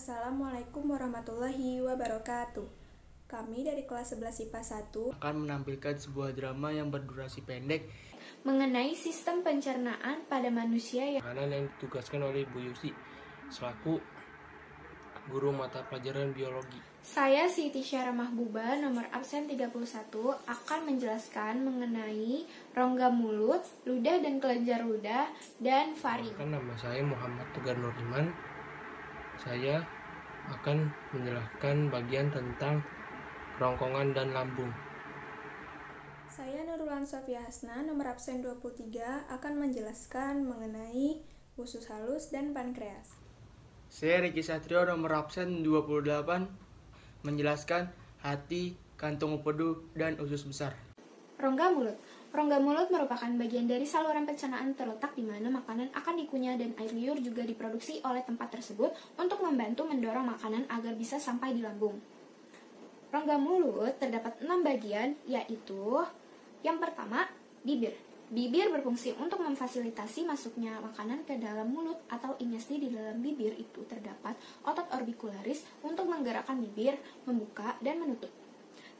Assalamualaikum warahmatullahi wabarakatuh. Kami dari kelas 11 IPA 1 akan menampilkan sebuah drama yang berdurasi pendek mengenai sistem pencernaan pada manusia makanan yang ditugaskan oleh Bu Yusi selaku guru mata pelajaran biologi. Saya Siti Syara Mahbuba, nomor absen 31, akan menjelaskan mengenai rongga mulut, ludah dan kelenjar ludah, dan faring. Nama saya Muhammad Tegar Nuriman. Saya akan menjelaskan bagian tentang kerongkongan dan lambung. Saya Nurulan Sofia Hasna, nomor absen 23, akan menjelaskan mengenai usus halus dan pankreas. Saya Riki Satrio, nomor absen 28, menjelaskan hati, kantung empedu, dan usus besar. Rongga mulut. Rongga mulut merupakan bagian dari saluran pencernaan terletak di mana makanan akan dikunyah dan air liur juga diproduksi oleh tempat tersebut untuk membantu mendorong makanan agar bisa sampai di lambung. Rongga mulut terdapat 6 bagian, yaitu yang pertama, bibir. Bibir berfungsi untuk memfasilitasi masuknya makanan ke dalam mulut atau ingesti. Di dalam bibir itu terdapat otot orbicularis untuk menggerakkan bibir, membuka, dan menutup.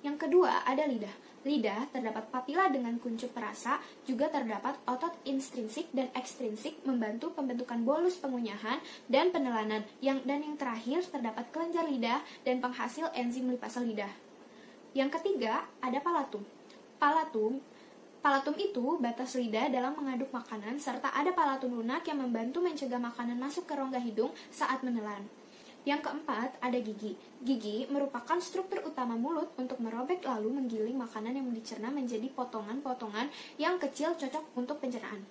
Yang kedua, ada lidah. Lidah terdapat papila dengan kuncup perasa, juga terdapat otot intrinsik dan ekstrinsik membantu pembentukan bolus pengunyahan dan penelanan. Dan yang terakhir, terdapat kelenjar lidah dan penghasil enzim lipase lidah. Yang ketiga, ada palatum. Palatum itu batas lidah dalam mengaduk makanan, serta ada palatum lunak yang membantu mencegah makanan masuk ke rongga hidung saat menelan. Yang keempat, ada gigi. Gigi merupakan struktur utama mulut untuk merobek lalu menggiling makanan yang dicerna menjadi potongan-potongan yang kecil cocok untuk pencernaan.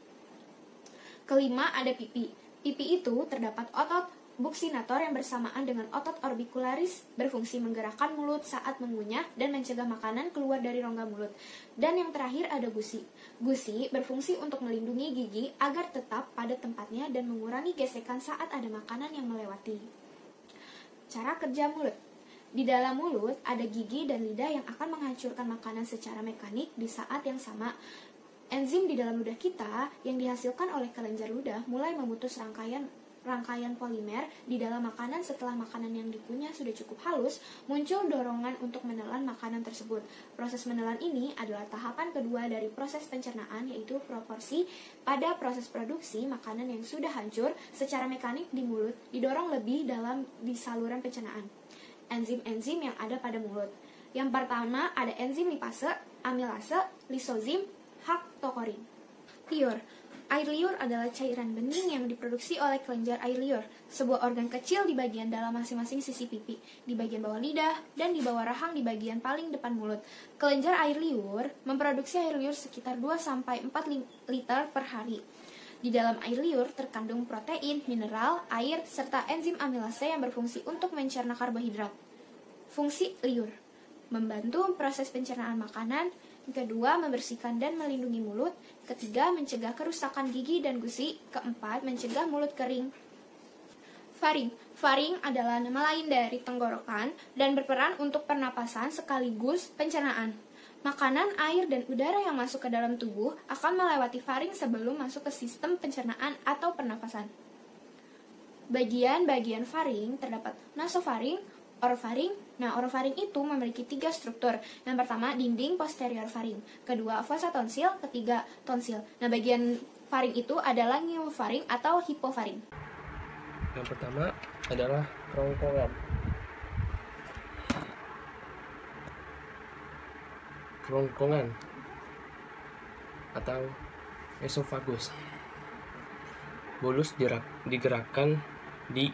Kelima, ada pipi. Pipi itu terdapat otot buksinator yang bersamaan dengan otot orbicularis berfungsi menggerakkan mulut saat mengunyah dan mencegah makanan keluar dari rongga mulut. Dan yang terakhir ada gusi. Gusi berfungsi untuk melindungi gigi agar tetap pada tempatnya dan mengurangi gesekan saat ada makanan yang melewati. Cara kerja mulut. Di dalam mulut ada gigi dan lidah yang akan menghancurkan makanan secara mekanik di saat yang sama. Enzim di dalam ludah kita yang dihasilkan oleh kelenjar ludah mulai memutus rangkaian polimer di dalam makanan. Setelah makanan yang dikunyah sudah cukup halus, muncul dorongan untuk menelan makanan tersebut. Proses menelan ini adalah tahapan kedua dari proses pencernaan, yaitu proporsi pada proses produksi makanan yang sudah hancur secara mekanik di mulut didorong lebih dalam di saluran pencernaan. Enzim-enzim yang ada pada mulut. Yang pertama ada enzim lipase, amilase, lisozim, haktokorin. Liur. Air liur adalah cairan bening yang diproduksi oleh kelenjar air liur, sebuah organ kecil di bagian dalam masing-masing sisi pipi, di bagian bawah lidah, dan di bawah rahang di bagian paling depan mulut. Kelenjar air liur memproduksi air liur sekitar 2-4 liter per hari. Di dalam air liur terkandung protein, mineral, air, serta enzim amilase yang berfungsi untuk mencerna karbohidrat. Fungsi liur: membantu proses pencernaan makanan. Kedua, membersihkan dan melindungi mulut. Ketiga, mencegah kerusakan gigi dan gusi. Keempat, mencegah mulut kering. Faring. Faring adalah nama lain dari tenggorokan dan berperan untuk pernapasan sekaligus pencernaan. Makanan, air, dan udara yang masuk ke dalam tubuh akan melewati faring sebelum masuk ke sistem pencernaan atau pernapasan. Bagian-bagian faring terdapat nasofaring, orofaring. Nah, orofaring itu memiliki 3 struktur. Yang pertama, dinding posterior faring. Kedua, fosa tonsil. Ketiga, tonsil. Nah, bagian faring itu adalah ngeofaring atau hipofaring. Yang pertama adalah kerongkongan. Kerongkongan atau esofagus. Bolus digerakkan di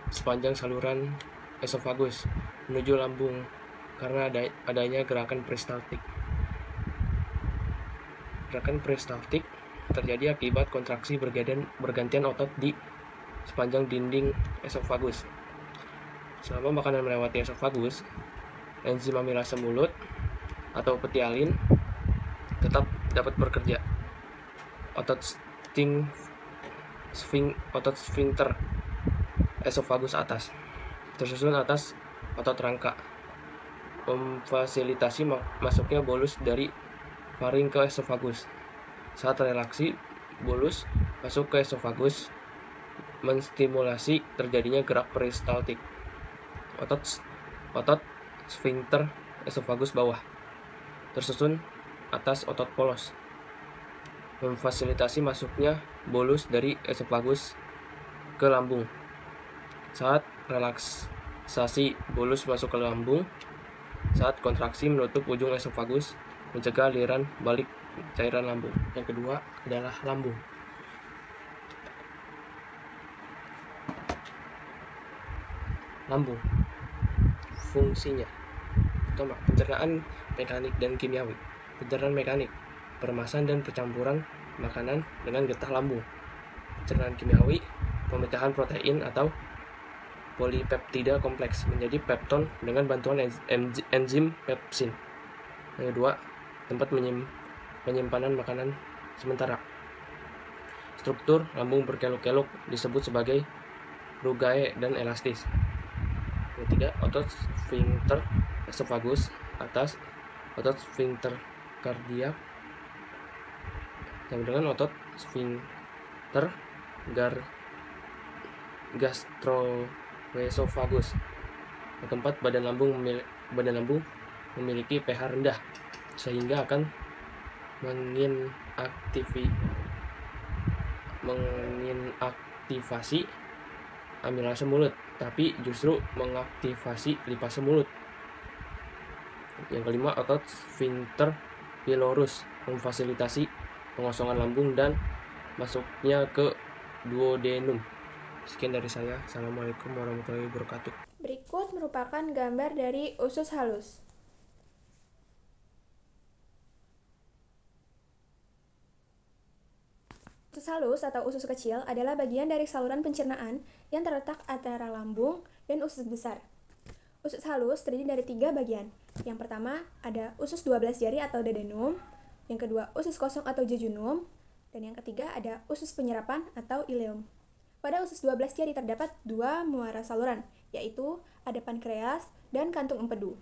sepanjang saluran esofagus menuju lambung karena adanya gerakan peristaltik. Gerakan peristaltik terjadi akibat kontraksi bergantian otot di sepanjang dinding esofagus. Selama makanan melewati esofagus, enzim amilase mulut atau petialin tetap dapat bekerja. Otot sphincter esofagus atas tersusun atas otot rangka memfasilitasi masuknya bolus dari faring ke esofagus. Saat relaksi, bolus masuk ke esofagus menstimulasi terjadinya gerak peristaltik. otot sfinkter esofagus bawah, tersusun atas otot polos, memfasilitasi masuknya bolus dari esofagus ke lambung. Saat relaksasi, bolus masuk ke lambung. Saat kontraksi, menutup ujung esofagus, mencegah aliran balik cairan lambung. Yang kedua adalah lambung. Lambung, fungsinya: pertama, pencernaan mekanik dan kimiawi. Pencernaan mekanik, peremasan dan percampuran makanan dengan getah lambung. Pencernaan kimiawi, pemecahan protein atau polipeptida kompleks menjadi pepton dengan bantuan enzim pepsin. Yang kedua, tempat penyimpanan makanan sementara. Struktur lambung berkelok-kelok disebut sebagai rugae dan elastis. Yang ketiga, otot sfinkter esofagus atas, otot sfinkter kardiak sama dengan otot sfinkter gastroesofagus. Yang keempat, badan lambung memiliki pH rendah sehingga akan menginaktivasi amilase mulut, tapi justru mengaktifasi lipase mulut. Yang kelima, otot sfinkter pylorus memfasilitasi pengosongan lambung dan masuknya ke duodenum. Sekian dari saya. Assalamualaikum warahmatullahi wabarakatuh. Berikut merupakan gambar dari usus halus. Usus halus atau usus kecil adalah bagian dari saluran pencernaan yang terletak antara lambung dan usus besar. Usus halus terdiri dari 3 bagian. Yang pertama ada usus 12 jari atau duodenum, yang kedua usus kosong atau jejunum, dan yang ketiga ada usus penyerapan atau ileum. Pada usus 12 jari terdapat 2 muara saluran, yaitu ada pankreas dan kantung empedu.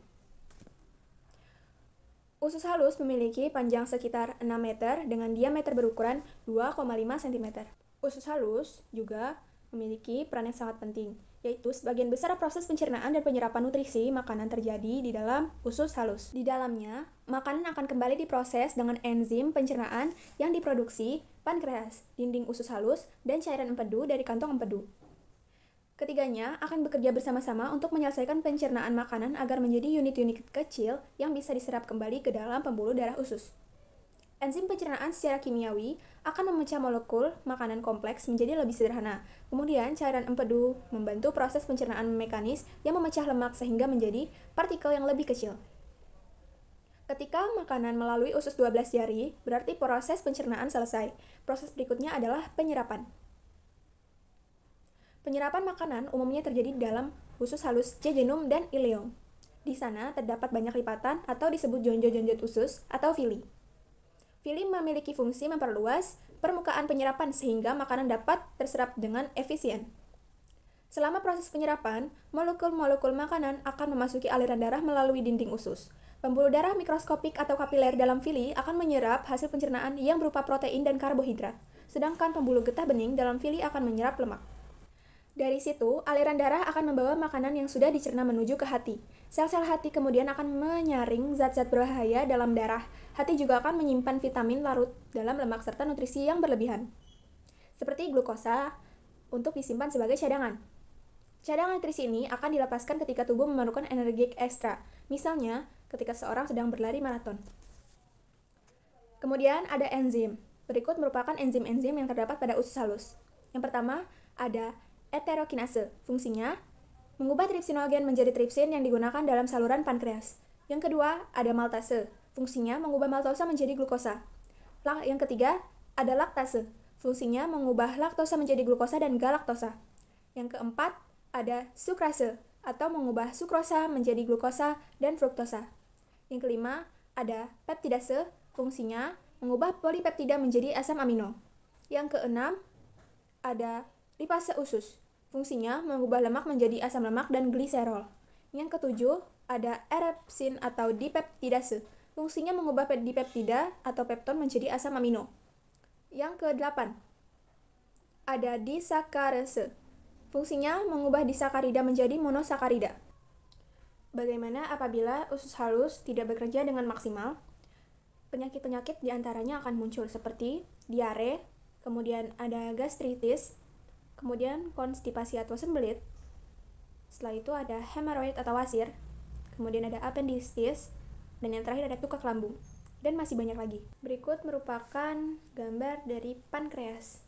Usus halus memiliki panjang sekitar 6 meter dengan diameter berukuran 2,5 cm. Usus halus juga memiliki peran yang sangat penting, yaitu sebagian besar proses pencernaan dan penyerapan nutrisi makanan terjadi di dalam usus halus. Di dalamnya, makanan akan kembali diproses dengan enzim pencernaan yang diproduksi pankreas, dinding usus halus, dan cairan empedu dari kantong empedu. Ketiganya akan bekerja bersama-sama untuk menyelesaikan pencernaan makanan agar menjadi unit-unit kecil yang bisa diserap kembali ke dalam pembuluh darah usus. Enzim pencernaan secara kimiawi akan memecah molekul makanan kompleks menjadi lebih sederhana. Kemudian, cairan empedu membantu proses pencernaan mekanis yang memecah lemak sehingga menjadi partikel yang lebih kecil. Ketika makanan melalui usus 12 jari, berarti proses pencernaan selesai. Proses berikutnya adalah penyerapan. Penyerapan makanan umumnya terjadi di dalam usus halus, jejunum, dan ileum. Di sana terdapat banyak lipatan atau disebut jonjol-jonjol usus atau villi. Villi memiliki fungsi memperluas permukaan penyerapan sehingga makanan dapat terserap dengan efisien. Selama proses penyerapan, molekul-molekul makanan akan memasuki aliran darah melalui dinding usus. Pembuluh darah mikroskopik atau kapiler dalam villi akan menyerap hasil pencernaan yang berupa protein dan karbohidrat, sedangkan pembuluh getah bening dalam villi akan menyerap lemak. Dari situ, aliran darah akan membawa makanan yang sudah dicerna menuju ke hati. Sel-sel hati kemudian akan menyaring zat-zat berbahaya dalam darah. Hati juga akan menyimpan vitamin larut dalam lemak serta nutrisi yang berlebihan, seperti glukosa, untuk disimpan sebagai cadangan. Cadangan nutrisi ini akan dilepaskan ketika tubuh memerlukan energi ekstra, misalnya ketika seorang sedang berlari maraton. Kemudian ada enzim. Berikut merupakan enzim-enzim yang terdapat pada usus halus. Yang pertama, ada enterokinase. Fungsinya mengubah tripsinogen menjadi tripsin yang digunakan dalam saluran pankreas. Yang kedua, ada maltase. Fungsinya mengubah maltosa menjadi glukosa. Yang ketiga, ada laktase. Fungsinya mengubah laktosa menjadi glukosa dan galaktosa. Yang keempat, ada sukrase atau mengubah sukrosa menjadi glukosa dan fruktosa. Yang kelima, ada peptidase. Fungsinya mengubah polipeptida menjadi asam amino. Yang keenam, ada lipase usus. Fungsinya mengubah lemak menjadi asam lemak dan gliserol. Yang ketujuh, ada erepsin atau dipeptidase. Fungsinya mengubah dipeptida atau pepton menjadi asam amino. Yang kedelapan, ada disakarase. Fungsinya mengubah disakarida menjadi monosakarida. Bagaimana apabila usus halus tidak bekerja dengan maksimal? Penyakit-penyakit diantaranya akan muncul seperti diare, kemudian ada gastritis, kemudian konstipasi atau sembelit. Setelah itu ada hemoroid atau wasir, kemudian ada appendicitis, dan yang terakhir ada tukak lambung. Dan masih banyak lagi. Berikut merupakan gambar dari pankreas.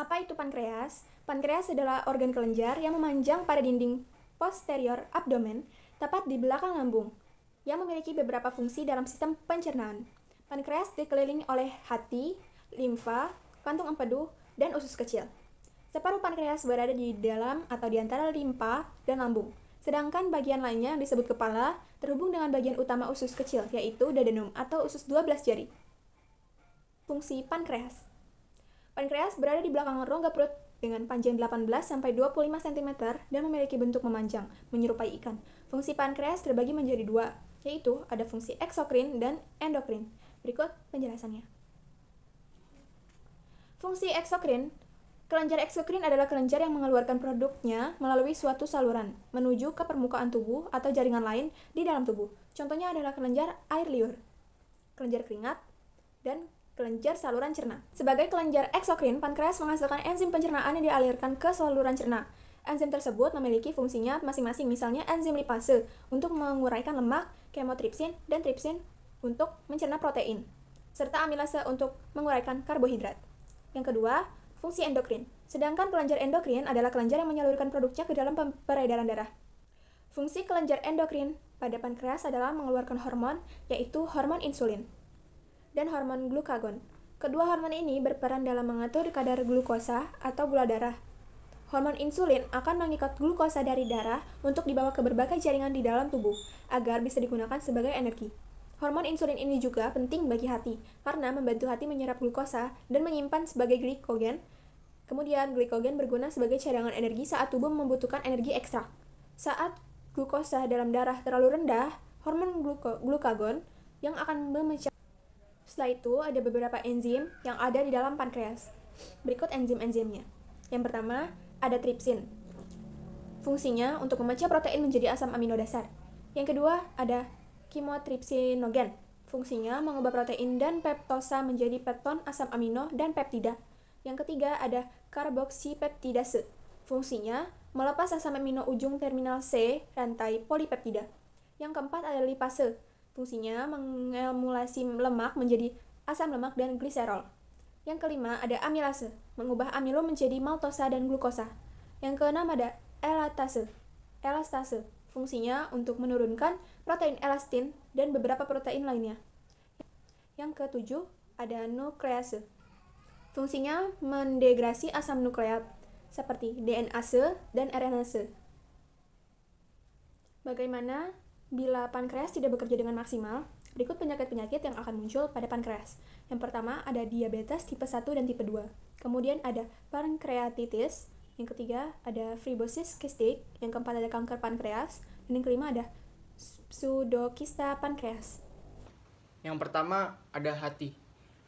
Apa itu pankreas? Pankreas adalah organ kelenjar yang memanjang pada dinding posterior abdomen, tepat di belakang lambung, yang memiliki beberapa fungsi dalam sistem pencernaan. Pankreas dikelilingi oleh hati, limfa, kantung empedu, dan usus kecil. Separuh pankreas berada di dalam atau di antara limfa dan lambung, sedangkan bagian lainnya yang disebut kepala terhubung dengan bagian utama usus kecil, yaitu duodenum atau usus 12 jari. Fungsi pankreas. Pankreas berada di belakang rongga perut dengan panjang 18-25 cm dan memiliki bentuk memanjang, menyerupai ikan. Fungsi pankreas terbagi menjadi dua, yaitu ada fungsi eksokrin dan endokrin. Berikut penjelasannya. Fungsi eksokrin. Kelenjar eksokrin adalah kelenjar yang mengeluarkan produknya melalui suatu saluran menuju ke permukaan tubuh atau jaringan lain di dalam tubuh. Contohnya adalah kelenjar air liur, kelenjar keringat, dan kelenjar saluran cerna. Sebagai kelenjar eksokrin, pankreas menghasilkan enzim pencernaan yang dialirkan ke saluran cerna. Enzim tersebut memiliki fungsinya masing-masing, misalnya enzim lipase untuk menguraikan lemak, kemotripsin, dan tripsin untuk mencerna protein, serta amilase untuk menguraikan karbohidrat. Yang kedua, fungsi endokrin. Sedangkan kelenjar endokrin adalah kelenjar yang menyalurkan produknya ke dalam peredaran darah. Fungsi kelenjar endokrin pada pankreas adalah mengeluarkan hormon, yaitu hormon insulin dan hormon glukagon. Kedua hormon ini berperan dalam mengatur kadar glukosa atau gula darah. Hormon insulin akan mengikat glukosa dari darah untuk dibawa ke berbagai jaringan di dalam tubuh agar bisa digunakan sebagai energi. Hormon insulin ini juga penting bagi hati karena membantu hati menyerap glukosa dan menyimpan sebagai glikogen. Kemudian glikogen berguna sebagai cadangan energi saat tubuh membutuhkan energi ekstra. Saat glukosa dalam darah terlalu rendah, hormon glukagon yang akan memecah. Setelah itu, ada beberapa enzim yang ada di dalam pankreas. Berikut enzim-enzimnya. Yang pertama, ada tripsin. Fungsinya untuk memecah protein menjadi asam amino dasar. Yang kedua, ada kimotripsinogen. Fungsinya mengubah protein dan peptosa menjadi pepton, asam amino, dan peptida. Yang ketiga, ada karboksipeptidase. Fungsinya melepas asam amino ujung terminal C rantai polipeptida. Yang keempat, ada lipase. Fungsinya mengemulasi lemak menjadi asam lemak dan gliserol. Yang kelima ada amilase, mengubah amilo menjadi maltosa dan glukosa. Yang keenam ada elastase. Fungsinya untuk menurunkan protein elastin dan beberapa protein lainnya. Yang ketujuh ada nuklease. Fungsinya mendegrasi asam nukleat seperti DNase dan RNase. Bagaimana bila pankreas tidak bekerja dengan maksimal? Berikut penyakit-penyakit yang akan muncul pada pankreas. Yang pertama ada diabetes tipe 1 dan tipe 2. Kemudian ada pankreatitis. Yang ketiga ada fibrosis kistik. Yang keempat ada kanker pankreas. Dan yang kelima ada pseudokista pankreas. Yang pertama ada hati.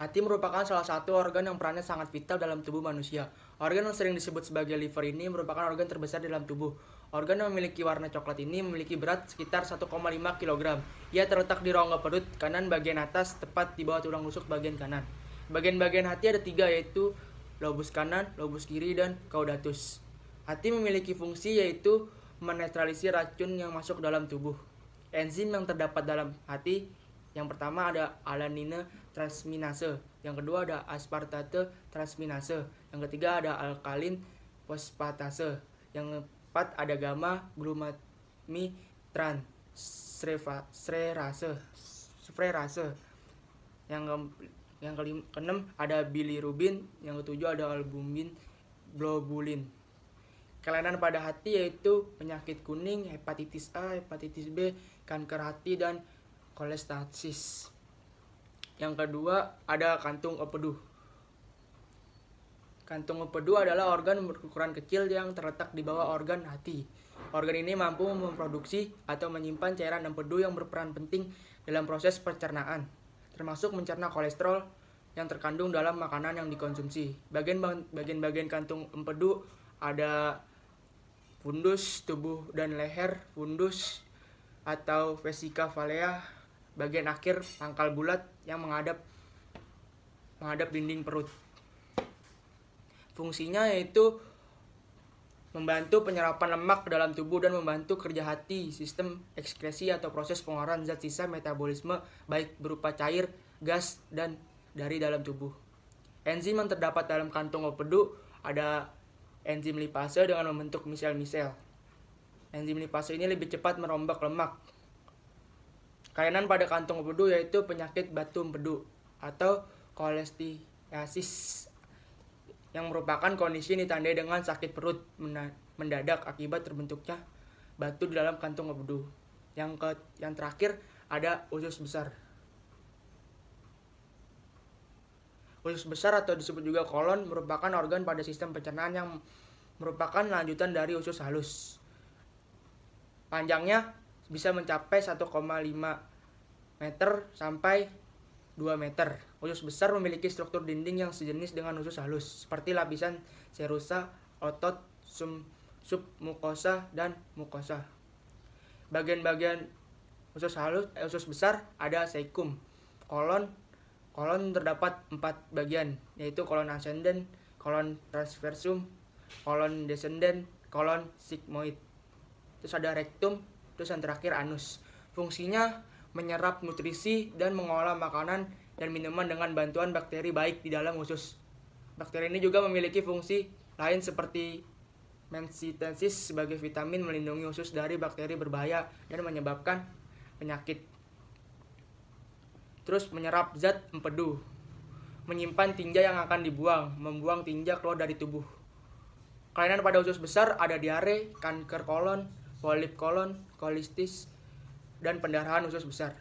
Hati merupakan salah satu organ yang perannya sangat vital dalam tubuh manusia. Organ yang sering disebut sebagai liver ini merupakan organ terbesar dalam tubuh. Organ yang memiliki warna coklat ini memiliki berat sekitar 1,5 kg. Ia terletak di rongga perut kanan bagian atas, tepat di bawah tulang rusuk bagian kanan. Bagian-bagian hati ada 3, yaitu lobus kanan, lobus kiri, dan caudatus. Hati memiliki fungsi yaitu menetralisir racun yang masuk dalam tubuh. Enzim yang terdapat dalam hati, yang pertama ada alanine transminase, yang kedua ada aspartate transminase, yang ketiga ada alkalin fosfatase, yang keempat ada gamma glutamine yang keenam ada bilirubin, yang ketujuh ada albumin globulin. Kelainan pada hati yaitu penyakit kuning, hepatitis A, hepatitis B, kanker hati, dan kolestasis. Yang kedua ada kantung empedu. Kantung empedu adalah organ berukuran kecil yang terletak di bawah organ hati. Organ ini mampu memproduksi atau menyimpan cairan empedu yang berperan penting dalam proses pencernaan, termasuk mencerna kolesterol, yang terkandung dalam makanan yang dikonsumsi. Bagian-bagian kantung empedu ada fundus tubuh dan leher, fundus atau vesica valea, bagian akhir pangkal bulat yang menghadap dinding perut. Fungsinya yaitu membantu penyerapan lemak ke dalam tubuh dan membantu kerja hati, sistem ekskresi atau proses pengeluaran zat sisa metabolisme baik berupa cair, gas, dan dari dalam tubuh. Enzim yang terdapat dalam kantung empedu ada enzim lipase dengan membentuk misel-misel. Enzim lipase ini lebih cepat merombak lemak. Kelainan pada kantung empedu yaitu penyakit batu empedu atau kolestiasis yang merupakan kondisi yang ditandai dengan sakit perut mendadak akibat terbentuknya batu di dalam kantung empedu. Yang terakhir ada usus besar. Usus besar atau disebut juga kolon merupakan organ pada sistem pencernaan yang merupakan lanjutan dari usus halus. Panjangnya bisa mencapai 1,5 meter sampai 2 meter. Usus besar memiliki struktur dinding yang sejenis dengan usus halus, seperti lapisan serusa, otot, submukosa, dan mukosa. Bagian-bagian usus besar ada cecum. Kolon terdapat 4 bagian, yaitu kolon ascendent, kolon transversum, kolon descendent, kolon sigmoid. Terus ada rectum, terus yang terakhir anus. Fungsinya menyerap nutrisi dan mengolah makanan dan minuman dengan bantuan bakteri baik di dalam usus. Bakteri ini juga memiliki fungsi lain seperti mensitensis sebagai vitamin melindungi usus dari bakteri berbahaya dan menyebabkan penyakit. Terus menyerap zat empedu, menyimpan tinja yang akan dibuang, membuang tinja keluar dari tubuh. Kelainan pada usus besar ada diare, kanker kolon, polip kolon, kolistis, dan pendarahan usus besar.